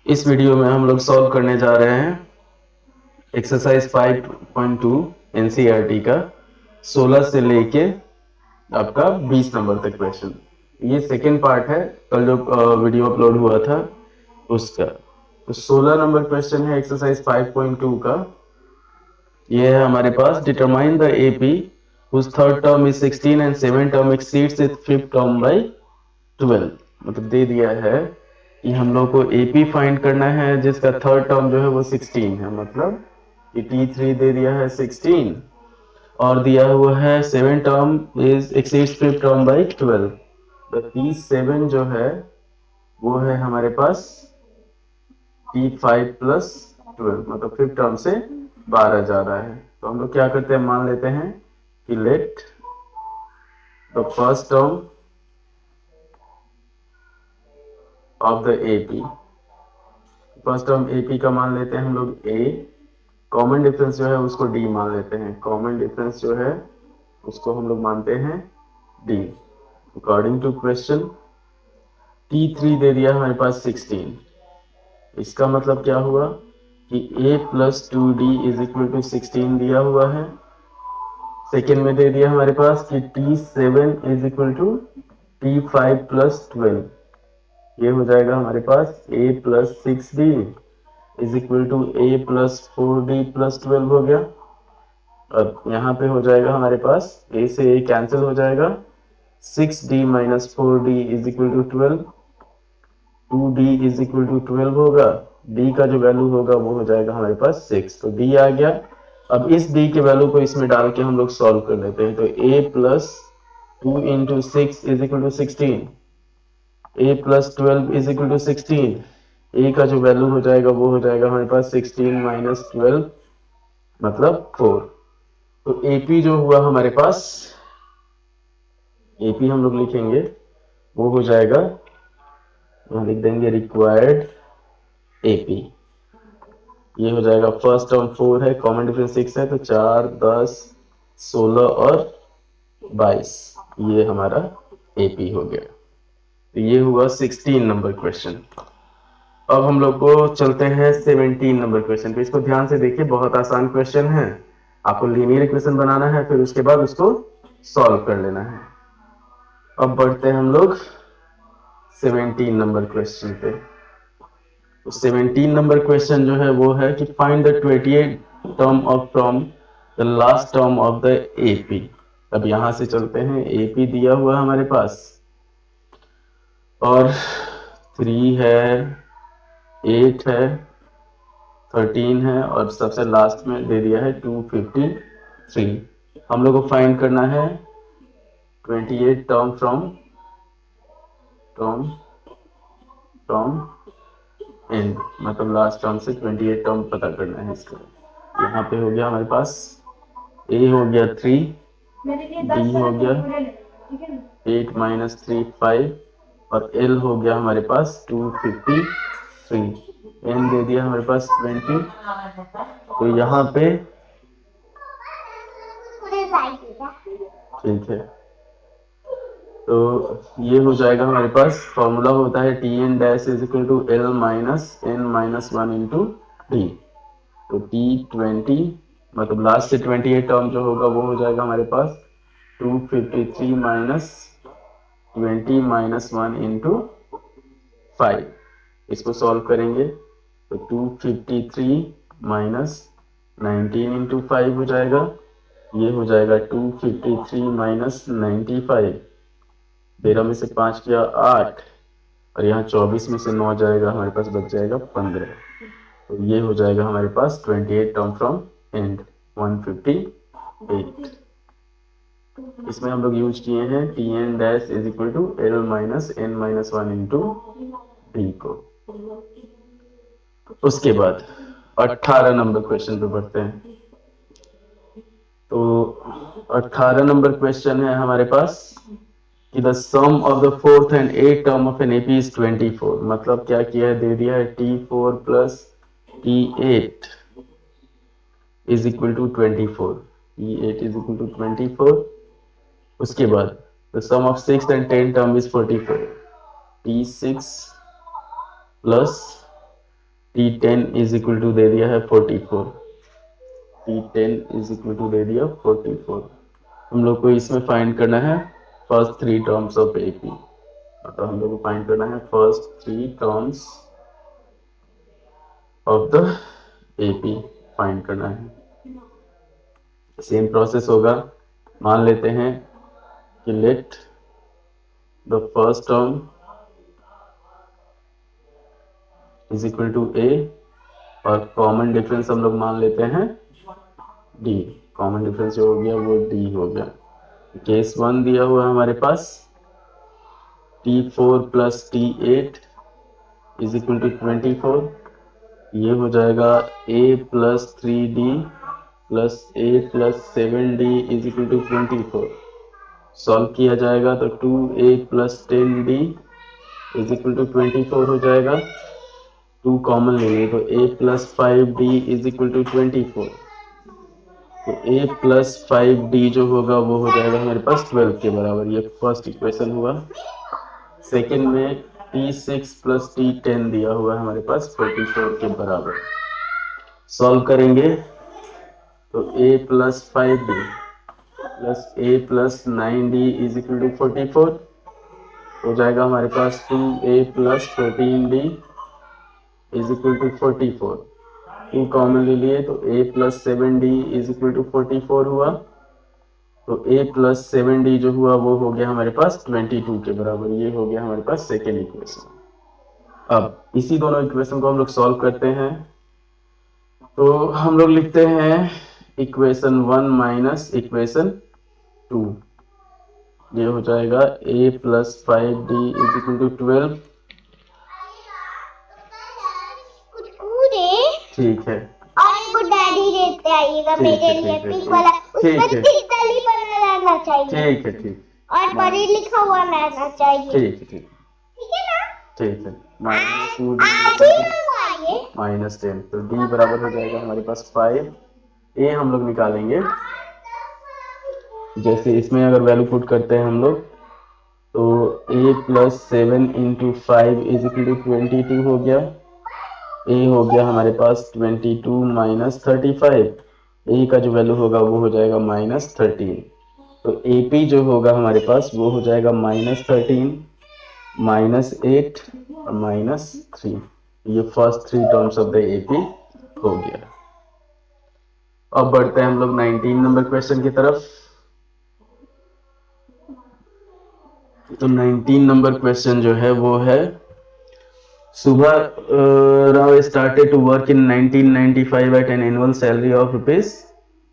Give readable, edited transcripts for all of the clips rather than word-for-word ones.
इस वीडियो में हम लोग सॉल्व करने जा रहे हैं एक्सरसाइज 5.2 एनसीईआरटी का 16 से लेके आपका 20 नंबर तक क्वेश्चन। ये सेकेंड पार्ट है, कल जो वीडियो अपलोड हुआ था उसका। तो 16 नंबर क्वेश्चन है एक्सरसाइज 5.2 का। ये है हमारे पास, determine the AP whose third term is 16 and seventh term exceeds its fifth term by 12। मतलब दे दिया है कि हम लोग को एपी फाइंड करना है जिसका थर्ड टर्म जो है वो 16 है, मतलब कि T3 दे दिया है 16 और दिया हुआ है seven term is exceeds fifth term by 12। तो T7 जो है वो है हमारे पास T5 प्लस 12, मतलब फिफ्थ टर्म से 12 जा रहा है। तो हम लोग क्या करते हैं, मान लेते हैं कि let the first term of the AP, first term AP का मान लेते हैं हम लोग ए, कॉमन डिफरेंस जो है उसको डी मान लेते हैं, कॉमन डिफरेंस जो है उसको हम लोग मानते हैं d. According to question T3 दे दिया हमारे पास 16। इसका मतलब क्या हुआ कि a plus 2d is equal to 16 दिया हुआ है। सेकेंड में दे दिया हमारे पास कि T7 is equal to T5 plus 12। ये हो जाएगा हमारे पास a plus 6d is equal to a plus 4d plus 12 हो गया। अब यहाँ पे हो जाएगा हमारे पास a से a कैंसिल हो जाएगा, 6d minus 4d is equal to 12, 2d is equal to 12 होगा। d का जो वैल्यू होगा वो हो जाएगा हमारे पास 6, तो d आ गया। अब इस d के वैल्यू को इसमें डाल के हम लोग सॉल्व कर लेते हैं। तो a plus 2 into 6 is equal to 16, a plus 12 is equal to 16। a का जो वैल्यू हो जाएगा वो हो जाएगा हमारे पास 16 माइनस 12 मतलब 4। तो AP जो हुआ हमारे पास, AP हम लोग लिखेंगे वो हो जाएगा, यहाँ लिख देंगे रिक्वायर्ड AP। ये हो जाएगा फर्स्ट टर्म 4 है, कॉमन डिफरेंस 6 है, तो 4 10 16 और 22 ये हमारा AP हो गया। तो ये हुआ 16 नंबर क्वेश्चन। अब हम लोग को चलते हैं 17 नंबर क्वेश्चन पे। इसको ध्यान से देखिए, बहुत आसान क्वेश्चन है। आपको लीनियर इक्वेशन बनाना है, फिर उसके बाद उसको सॉल्व कर लेना है। अब बढ़ते हैं हम लोग 17 नंबर क्वेश्चन पे। तो 17 नंबर क्वेश्चन जो है वो है कि find the 28 term of from the last term of the AP. अब यहां से चलते हैं, एपी दिया हुआ है हमारे पास और 3 है, 8 है, 13 है और सबसे लास्ट में दे दिया है 253। हम लोग को फाइंड करना है 28 term from term from and, मतलब लास्ट टर्म से 28 टर्म पता करना है इसको। यहाँ पे हो गया हमारे पास ए हो गया 3, डी हो गया 8 माइनस 3 5 और एल हो गया हमारे पास 253, एन दे दिया हमारे पास 20। तो यहाँ पे ठीक है, तो ये हो जाएगा हमारे पास, फॉर्मूला होता है T N dash is equal to L minus N minus 1 into D. तो T20 मतलब लास्ट से 28 टर्म जो होगा वो हो जाएगा हमारे पास 253 माइनस 20 माइनस 1 इंटू 5। इसको सॉल्व करेंगे तो 253 माइनस 19 इंटू 5 हो जाएगा। ये हो जाएगा 253 माइनस 95, 13 में से 5 किया 8 और यहाँ 24 में से 9 जाएगा, हमारे पास बच जाएगा 15। तो ये हो जाएगा हमारे पास 28 टर्म फ्रॉम एंड 158। इसमें हम लोग यूज किए हैं t N dash is equal to L minus N minus 1 into d को। उसके बाद 18 नंबर क्वेश्चन पे बढ़ते हैं। तो 18 नंबर क्वेश्चन है हमारे पास कि the sum of the fourth and eight term of an AP is 24। मतलब क्या किया है, दे दिया है T4 plus T8 is equal to 24, T8 is equal to 24। उसके बाद the sum of 6 and 10 term is 44, T6 plus T10 is equal to दे दिया है 44। T10 इज इक्वल टू दे दिया 44। हम लोग को इसमें फाइंड करना है first three terms of AP. तो हम लोग को फाइंड करना है first three terms of the AP find करना है। सेम प्रोसेस होगा। मान लेते हैं कि let the first term is equal to A और कॉमन डिफरेंस हम लोग मान लेते हैं डी। कॉमन डिफरेंस जो हो गया वो डी हो गया। केस वन दिया हुआ है हमारे पास T4 plus T8 is equal to 24। ये हो जाएगा a plus 3d plus a plus 7d is equal to 24। Solve किया जाएगा तो 2a plus 10d is equal to 24 हो जाएगा। 2 कॉमन लेंगे तो a plus 5d is equal to 24। तो a प्लस 5d जो होगा वो हो जाएगा हमारे पास 12 के बराबर। ये फर्स्ट इक्वेशन हुआ। सेकेंड में T6 प्लस T10 दिया हुआ है हमारे पास 44 के बराबर। सॉल्व करेंगे तो a plus 5d plus a plus 9d is equal to 44 हो जाएगा हमारे पास। 2a plus 14d is equal to 44। 2 common ले लिए तो a plus 7d is equal to 44 हुआ। तो a प्लस 7d जो हुआ वो हो गया हमारे पास 22 के बराबर। ये हो गया हमारे पास सेकेंड इक्वेशन। अब इसी दोनों इक्वेशन को हम लोग सॉल्व करते हैं तो हम लोग लिखते हैं इक्वेशन 1 माइनस इक्वेशन 2। ये हो जाएगा a plus 5d is equal to 12। ठीक है और डैडी लेते आइएगा मेरे लिए पिंक वाला। उस पर डिजिटली बना रहना चाहिए। ठीक है ठीक। और पढ़ी लिखा हुआ रहना चाहिए। ठीक है ना? ठीक है। माइनस 2 आप ही मंगवाइए। माइनस 10 तो d बराबर हो जाएगा हमारे पास 5। a हम लोग निकालेंगे। जैसे इसमें अगर वैल्यू पुट करते हैं हम लोग तो a plus 7 into 5 is equal to 22 हो गया। a हो गया हमारे पास 22 माइनस 35। a का जो वैल्यू होगा वो हो जाएगा माइनस 13। तो ap जो होगा हमारे पास वो हो जाएगा माइनस 13 माइनस 8 और माइनस 3। ये first three terms of the AP हो गया। अब बढ़ते हैं हम लोग 19 नंबर क्वेश्चन की तरफ। तो 19 नंबर क्वेश्चन जो है वो है Subha Rao started to work in 1995 at an annual salary of rupees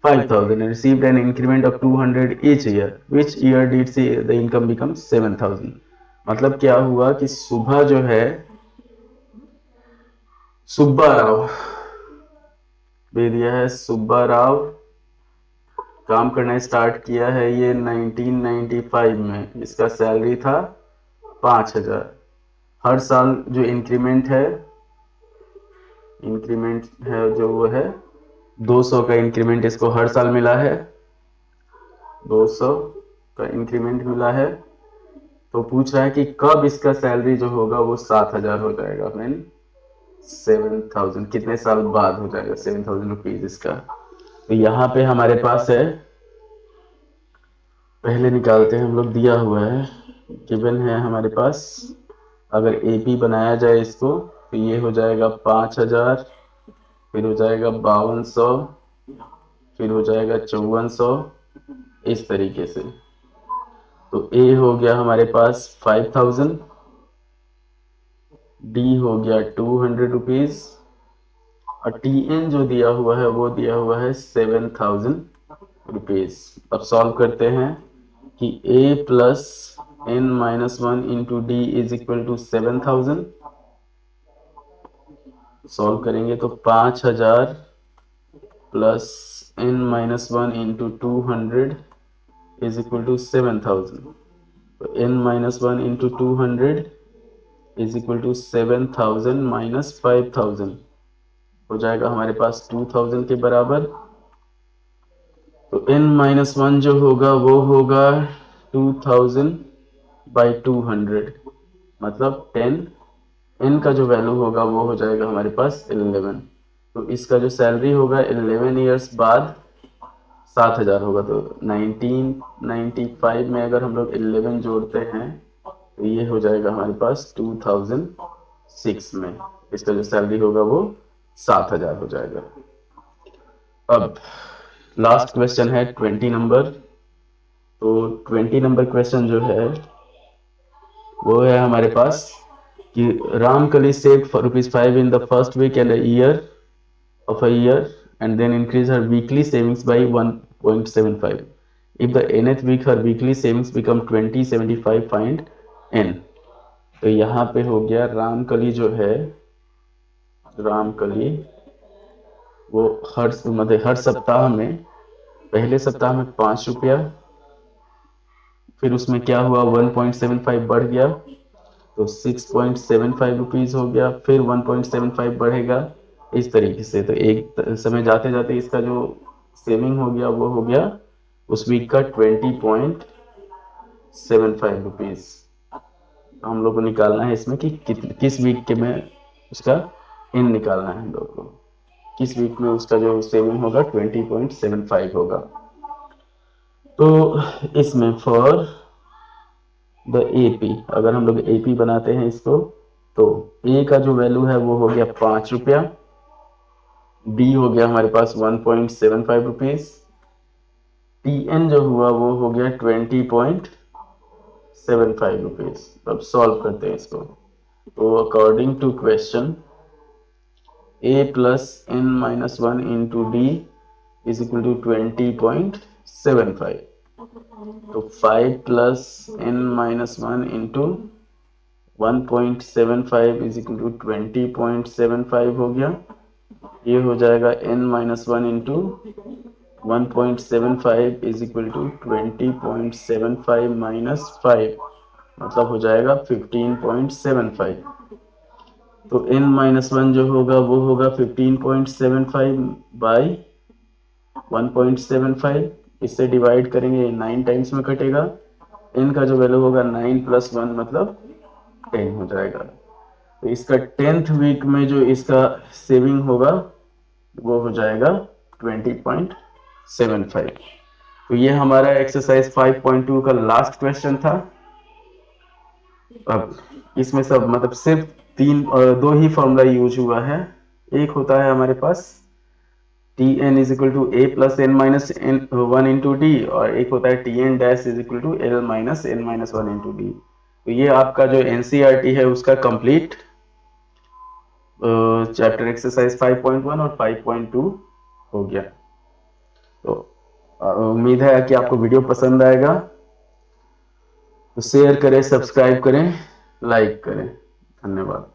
5,000 and received an increment of 200 each year. Which year did the income become 7,000? मतलब क्या हुआ कि सुबह जो है सुब्बा राव दे दिया है। सुब्बा राव काम करना स्टार्ट किया है ये 1995 में। इसका सैलरी था 5,000। हर साल जो इंक्रीमेंट है जो वो है 200 का इंक्रीमेंट इसको हर साल मिला है। 200 का इंक्रीमेंट मिला है। तो पूछ रहा है कि कब इसका सैलरी जो होगा वो 7,000 हो जाएगा। मीन 7,000 कितने साल बाद हो जाएगा 7,000 रुपीज इसका। तो यहाँ पे हमारे पास है, पहले निकालते हैं हम लोग। दिया हुआ है गिवन है हमारे पास। अगर एपी बनाया जाए इसको तो ये हो जाएगा 5,000, फिर हो जाएगा 5,200, फिर हो जाएगा 5,400, इस तरीके से। तो ए हो गया हमारे पास 5,000, डी हो गया 200 रुपीज और टी एन जो दिया हुआ है वो दिया हुआ है 7,000 रुपीज। अब सॉल्व करते हैं कि a plus n minus 1 into d is equal to 7,000। Solve करेंगे तो 5,000 plus n minus 1 into 200 is equal to 7,000। तो n minus 1 into 200 is equal to 7,000 minus 5,000 हो जाएगा हमारे पास 2,000 के बराबर। तो n माइनस 1 जो होगा वो होगा 2,000 बाई 200 मतलब 10 n का जो वैल्यू होगा वो हो जाएगा हमारे पास 11। तो इसका जो सैलरी होगा 11 ईयर्स बाद 7,000 होगा। तो 1995 में अगर हम लोग 11 जोड़ते हैं तो ये हो जाएगा हमारे पास 2006 में इसका जो सैलरी होगा वो 7,000 हो जाएगा। अब लास्ट क्वेश्चन है 20 नंबर। तो 20 नंबर क्वेश्चन जो है वो है हमारे पास कि Ramkali save ₹5 in the first week and a year of a year and then increase her weekly savings by 1.75. If the nth week her weekly savings become 2075, find n। तो यहाँ पे हो गया रामकली जो है, रामकली वो हर सप्ताह में, पहले सप्ताह में 5 रुपया, फिर उसमें क्या हुआ 1.75 बढ़ गया तो 6.75 रुपीज हो गया, फिर 1.75 बढ़ेगा इस तरीके से। तो एक समय जाते जाते इसका जो सेविंग हो गया वो हो गया उस वीक का 20.75 रुपीज। हम लोग को निकालना है इसमें कि किस वीक के में उसका इन निकालना है हम लोग को, किस वीक में उसका जो सेविंग होगा 20.75 होगा। तो इसमें फॉर द एपी, अगर हम लोग एपी बनाते हैं इसको, तो ए का जो वैल्यू है वो हो गया 5 रुपया, बी हो गया हमारे पास 1.75 रुपीज, टीएन जो हुआ वो हो गया 20.75 रुपीज। अब सॉल्व करते हैं इसको। तो according to question a plus n minus 1 into d is equal to 20.75। तो 5 plus n minus 1 into 1.75 is equal to 20.75 हो गया। ये हो जाएगा n minus 1 into 1.75 is equal to 20.75 minus 5, मतलब हो जाएगा 15.75। तो n माइनस 1 जो होगा वो होगा 15.75 बाई 1.75, इससे डिवाइड करेंगे 9 टाइम्स में कटेगा। n का जो वैल्यू होगा 9 प्लस 1 मतलब 10 हो जाएगा। तो इसका 10th वीक में जो इसका सेविंग होगा वो हो जाएगा 20.75। तो ये हमारा एक्सरसाइज 5.2 का लास्ट क्वेश्चन था। अब इसमें सब मतलब सिर्फ दो ही फॉर्मूला यूज हुआ है। एक होता है हमारे पास T N is equal to A plus N minus N 1 into D, और एक होता है T N dash is equal to L minus N minus 1 into D. तो ये आपका जो एनसीईआरटी है उसका कंप्लीट चैप्टर एक्सरसाइज 5.1 और 5.2 हो गया। तो उम्मीद है कि आपको वीडियो पसंद आएगा। तो शेयर करें, सब्सक्राइब करें, लाइक करें। धन्यवाद।